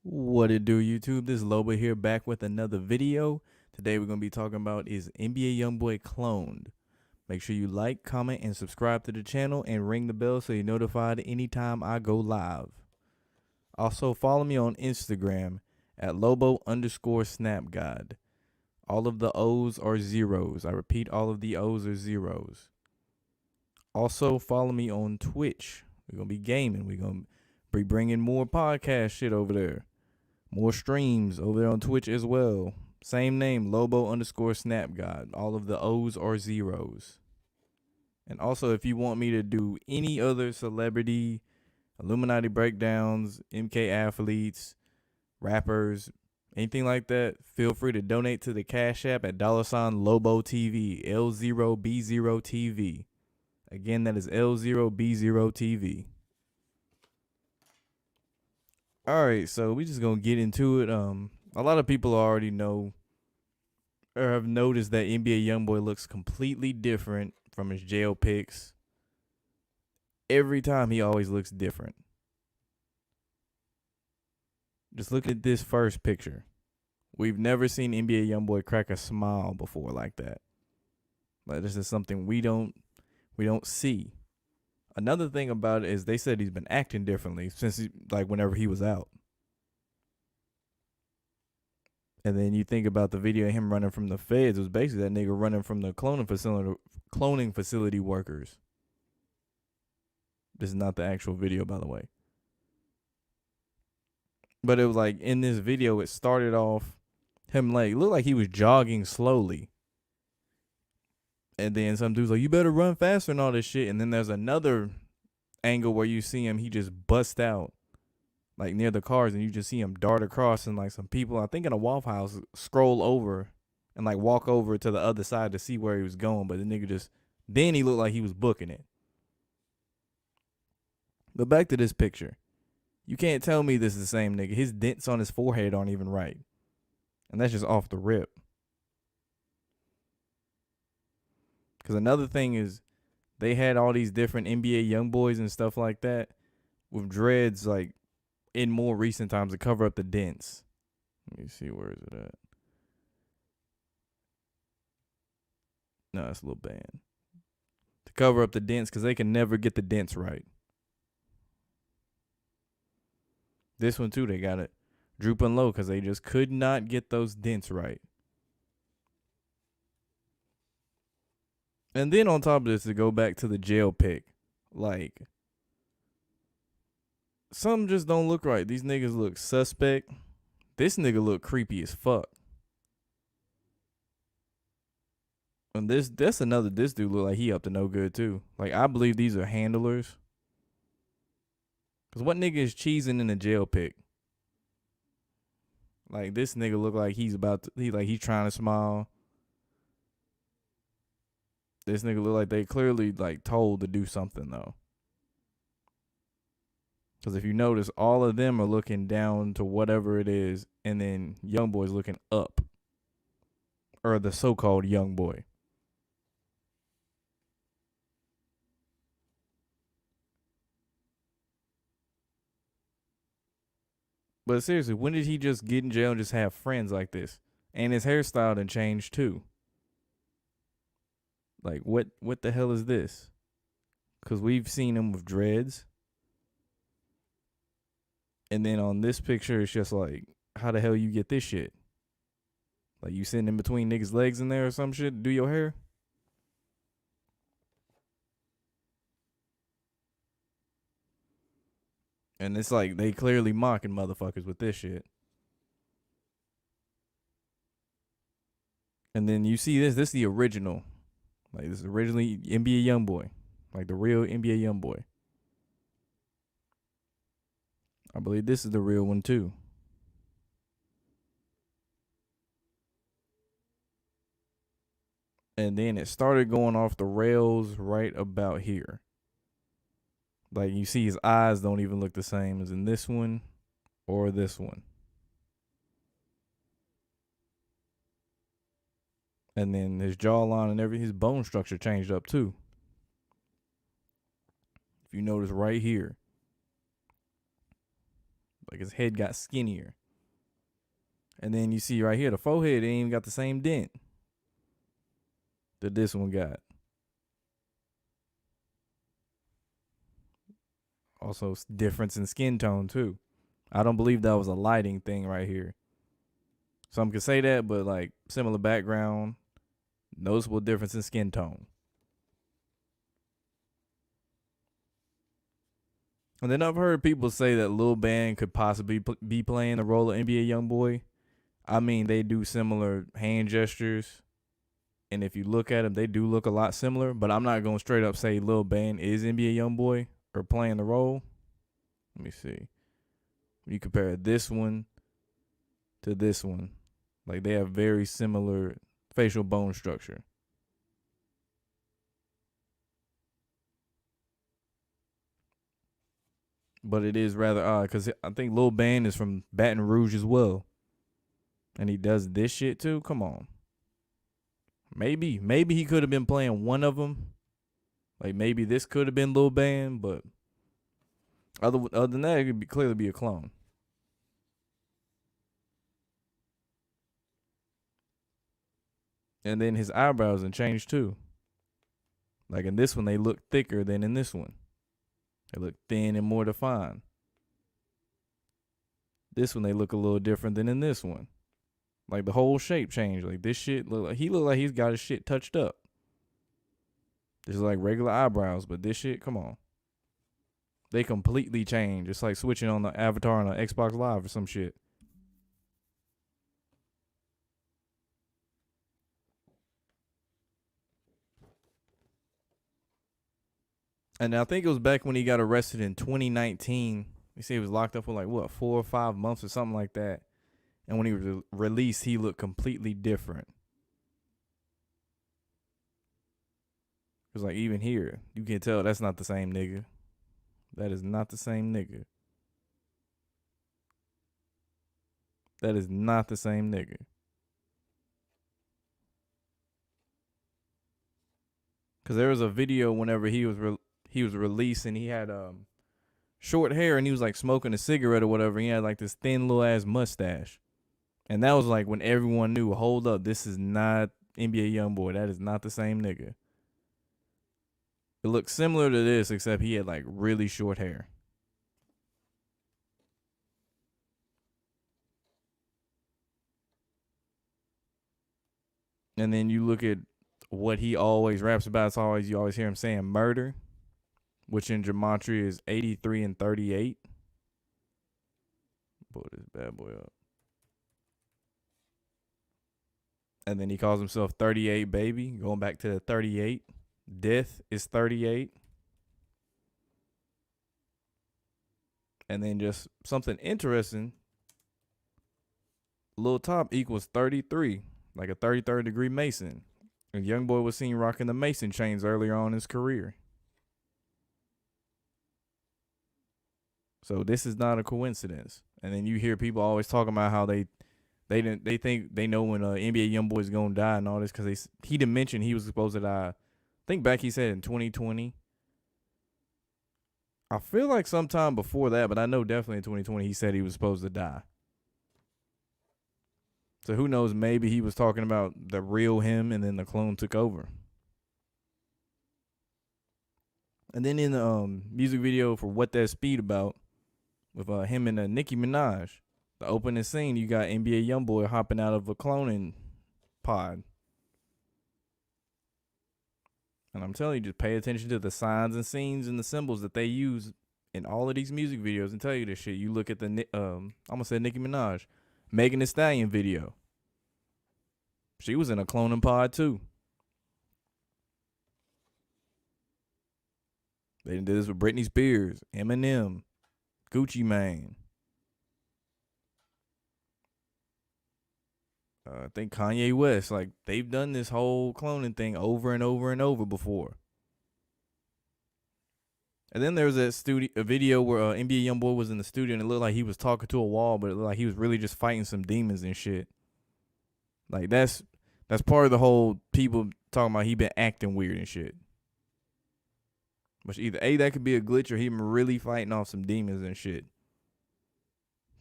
What it do, YouTube? This is Loba here, back with another video. Today we're going to be talking about is NBA YoungBoy cloned. Make sure you like, comment, and subscribe to the channel and ring the bell so you're notified anytime I go live. Also follow me on Instagram at Lobo_SnapGuide. All of the O's are zeros. I repeat, all of the O's are zeros. Also follow me on Twitch. We're going to be gaming. We're going to be bringing more podcast shit over there. More streams over there on Twitch as well. Same name, Lobo_SnapGuide. All of the O's are zeros. And also, if you want me to do any other celebrity, Illuminati breakdowns, MK athletes, rappers, anything like that, feel free to donate to the Cash App at $LoboTV, L0B0TV. Again, that is L0B0TV. All right, so we just gonna get into it. A lot of people already know or have noticed that NBA YoungBoy looks completely different from his jail pics. Every time he always looks different. Just look at this first picture. We've never seen NBA YoungBoy crack a smile before like that. Like, this is something we don't see. Another thing about it is they said he's been acting differently since whenever he was out. And then you think about the video of him running from the feds. It was basically that nigga running from the cloning facility workers. This is not the actual video, by the way. But it was like in this video, it started off him it looked like he was jogging slowly. And then some dude's like, you better run faster and all this shit. And then there's another angle where you see him, he just bust out like near the cars, and you just see him dart across, and like some people, I think in a Waffle House, scroll over and like walk over to the other side to see where he was going. But the nigga then he looked like he was booking it. But back to this picture. You can't tell me this is the same nigga. His dents on his forehead aren't even right. And that's just off the rip. Because another thing is, they had all these different NBA YoungBoys and stuff like that with dreads, like in more recent times, to cover up the dents. Let me see, where is it at? No, it's a little band. To cover up the dents, because they can never get the dents right. This one too, they got it drooping low because they just could not get those dents right. And then on top of this, to go back to the jail pic, like, some just don't look right. These niggas look suspect. This nigga look creepy as fuck. And this dude look like he up to no good too. Like, I believe these are handlers. Cause what nigga is cheesing in a jail pic? Like, this nigga look like he's trying to smile. This nigga look like they clearly like told to do something though. Because if you notice, all of them are looking down to whatever it is, and then YoungBoy's looking up. Or the so-called YoungBoy. But seriously, when did he just get in jail and just have friends like this? And his hairstyle done changed too. Like, what the hell is this? Because we've seen him with dreads. And then on this picture, it's just like, how the hell you get this shit? Like, you sitting in between niggas' legs in there or some shit to do your hair? And it's like, they clearly mocking motherfuckers with this shit. And then you see this is the original. Like, this is originally NBA YoungBoy. Like, the real NBA YoungBoy. I believe this is the real one too. And then it started going off the rails right about here. Like, you see his eyes don't even look the same as in this one or this one. And then his jawline and everything, his bone structure changed up too. If you notice right here. Like his head got skinnier. And then you see right here, the forehead ain't even got the same dent that this one got. Also, difference in skin tone too. I don't believe that was a lighting thing right here. Some could say that, but like similar background, noticeable difference in skin tone. And then I've heard people say that Lil Band could possibly be playing the role of NBA YoungBoy. I mean, they do similar hand gestures. And if you look at them, they do look a lot similar. But I'm not going to straight up say Lil Band is NBA YoungBoy or playing the role. Let me see. You compare this one to this one. Like, they have very similar facial bone structure. But it is rather odd because I think Lil Band is from Baton Rouge as well. And he does this shit too? Come on. Maybe he could have been playing one of them. Like maybe this could have been Lil Band, but other than that, it could clearly be a clone. And then his eyebrows have changed too. Like in this one, they look thicker than in this one. They look thin and more defined. This one, they look a little different than in this one. Like the whole shape changed. Like this shit he look like he's got his shit touched up. This is like regular eyebrows, but this shit, come on. They completely change. It's like switching on the avatar on an Xbox Live or some shit. And I think it was back when he got arrested in 2019. You see, he was locked up for like, what, 4 or 5 months or something like that. And when he was released, he looked completely different. Because like even here, you can tell that's not the same nigga. That is not the same nigga. That is not the same nigga. Because there was a video whenever he was released and he had short hair and he was like smoking a cigarette or whatever. He had like this thin little ass mustache. And that was like when everyone knew, hold up, this is not NBA YoungBoy. That is not the same nigga. It looked similar to this, except he had like really short hair. And then you look at what he always raps about. It's always, you always hear him saying murder, which in gematria is 83 and 38. Pull this bad boy up. And then he calls himself 38 baby, going back to the 38. Death is 38. And then just something interesting. Lil Top equals 33, like a 33rd degree Mason. And YoungBoy was seen rocking the Mason chains earlier on in his career. So this is not a coincidence. And then you hear people always talking about how they think they know when NBA YoungBoy is gonna die and all this because he didn't mention he was supposed to die. I think back he said in 2020. I feel like sometime before that, but I know definitely in 2020 he said he was supposed to die. So who knows? Maybe he was talking about the real him, and then the clone took over. And then in the music video for What That Speed About, with him and Nicki Minaj, the opening scene, you got NBA YoungBoy hopping out of a cloning pod. And I'm telling you, just pay attention to the signs and scenes and the symbols that they use in all of these music videos and tell you this shit. You look at the, I'm going to say Nicki Minaj, Megan Thee Stallion video. She was in a cloning pod too. They did this with Britney Spears, Eminem, Gucci Mane. I think Kanye West. Like, they've done this whole cloning thing over and over and over before. And then there was a video where NBA YoungBoy was in the studio and it looked like he was talking to a wall, but it looked like he was really just fighting some demons and shit. Like, that's part of the whole people talking about he been acting weird and shit. Which either A, that could be a glitch, or he been really fighting off some demons and shit.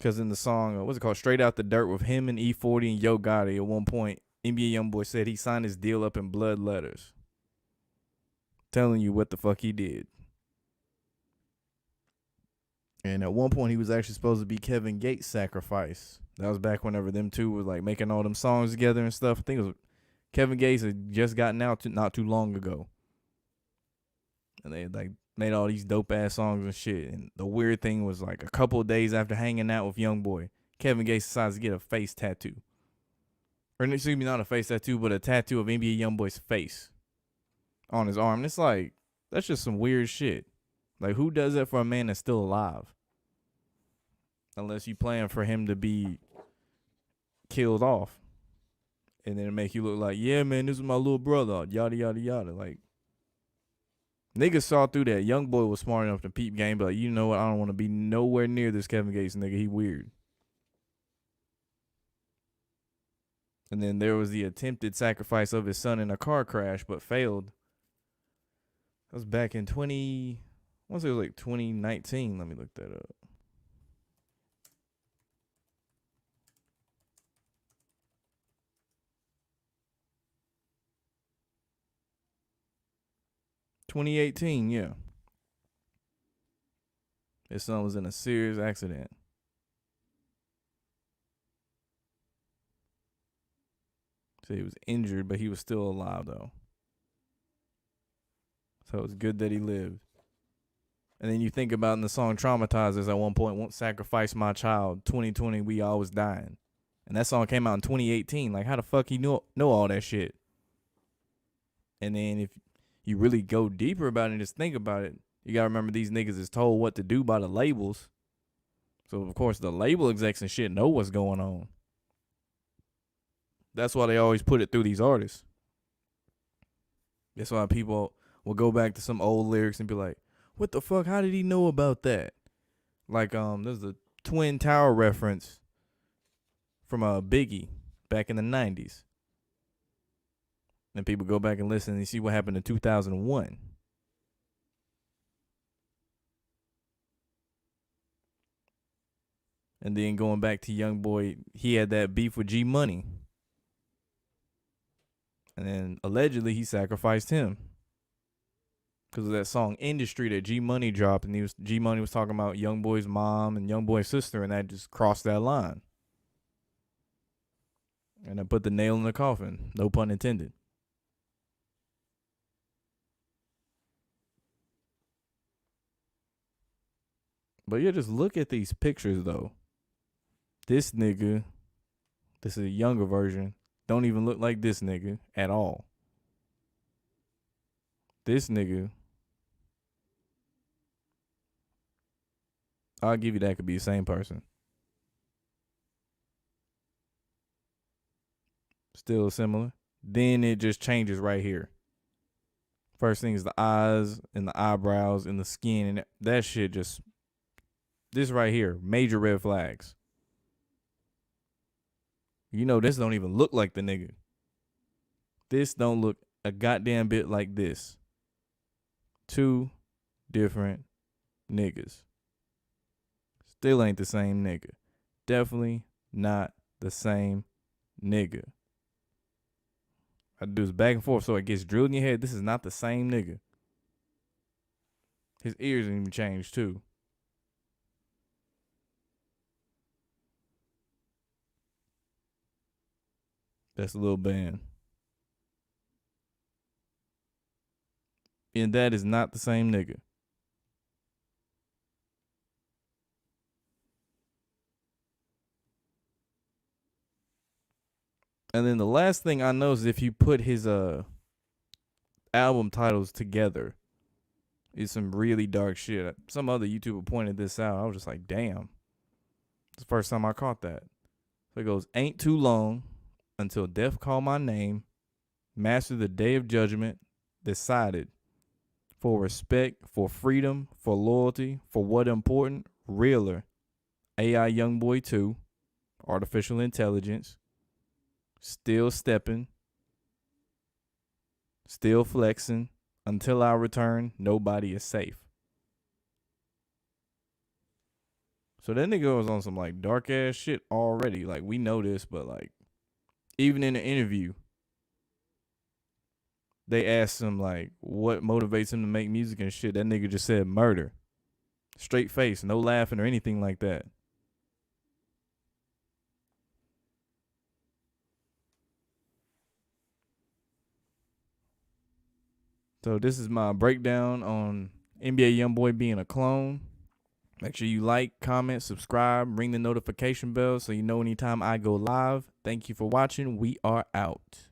Because in the song, what's it called? Straight Out the Dirt with him and E40 and Yo Gotti, at one point, NBA YoungBoy said he signed his deal up in blood letters. Telling you what the fuck he did. And at one point, he was actually supposed to be Kevin Gates' sacrifice. That was back whenever them two was like making all them songs together and stuff. I think it was Kevin Gates had just gotten out not too long ago. And they like made all these dope ass songs and shit. And the weird thing was like a couple of days after hanging out with YoungBoy, Kevin Gates decides to get a face tattoo. Or excuse me, not a face tattoo, but a tattoo of NBA YoungBoy's face on his arm. And it's like, that's just some weird shit. Like, who does that for a man that's still alive? Unless you plan for him to be killed off. And then it make you look like, yeah, man, this is my little brother. Yada, yada, yada. Like, niggas saw through that. YoungBoy was smart enough to peep game, but like, you know what? I don't want to be nowhere near this Kevin Gates nigga. He weird. And then there was the attempted sacrifice of his son in a car crash, but failed. That was back in I want to say it was like 2019. Let me look that up. $2018, yeah. His son was in a serious accident. So he was injured, but he was still alive, though. So it's good that he lived. And then you think about in the song Traumatizers at one point, won't sacrifice my child. 2020, we always dying. And that song came out in 2018. Like, how the fuck he know all that shit? And then if you really go deeper about it and just think about it, you got to remember these niggas is told what to do by the labels. So, of course, the label execs and shit know what's going on. That's why they always put it through these artists. That's why people will go back to some old lyrics and be like, what the fuck? How did he know about that? Like, there's a Twin Tower reference from Biggie back in the 90s. And people go back and listen and see what happened in 2001. And then going back to YoungBoy, he had that beef with G Money. And then allegedly he sacrificed him because of that song Industry that G Money dropped. And G Money was talking about YoungBoy's mom and YoungBoy's sister, and that just crossed that line. And I put the nail in the coffin. No pun intended. But yeah, just look at these pictures though. This nigga, this is a younger version, don't even look like this nigga at all. This nigga, I'll give you that could be the same person. Still similar. Then it just changes right here. First thing is the eyes and the eyebrows and the skin, and that shit just, this right here, major red flags. You know, this don't even look like the nigga. This don't look a goddamn bit like this. Two different niggas. Still ain't the same nigga. Definitely not the same nigga. I do this back and forth so it gets drilled in your head. This is not the same nigga. His ears didn't even change too. That's a little band. And that is not the same nigga. And then the last thing I know is if you put his album titles together, it's some really dark shit. Some other YouTuber pointed this out. I was just like, damn. It's the first time I caught that. So it goes, ain't too long until death call my name, master the day of judgment, decided for respect, for freedom, for loyalty, for what important, realer, AI YoungBoy 2, artificial intelligence, still stepping, still flexing, until I return, nobody is safe. So that nigga was on some like dark ass shit already. Like we know this, but like even in the interview, they asked him like what motivates him to make music and shit. That nigga just said murder. Straight face, no laughing or anything like that. So this is my breakdown on NBA YoungBoy being a clone. Make sure you like, comment, subscribe, ring the notification bell so you know anytime I go live. Thank you for watching. We are out.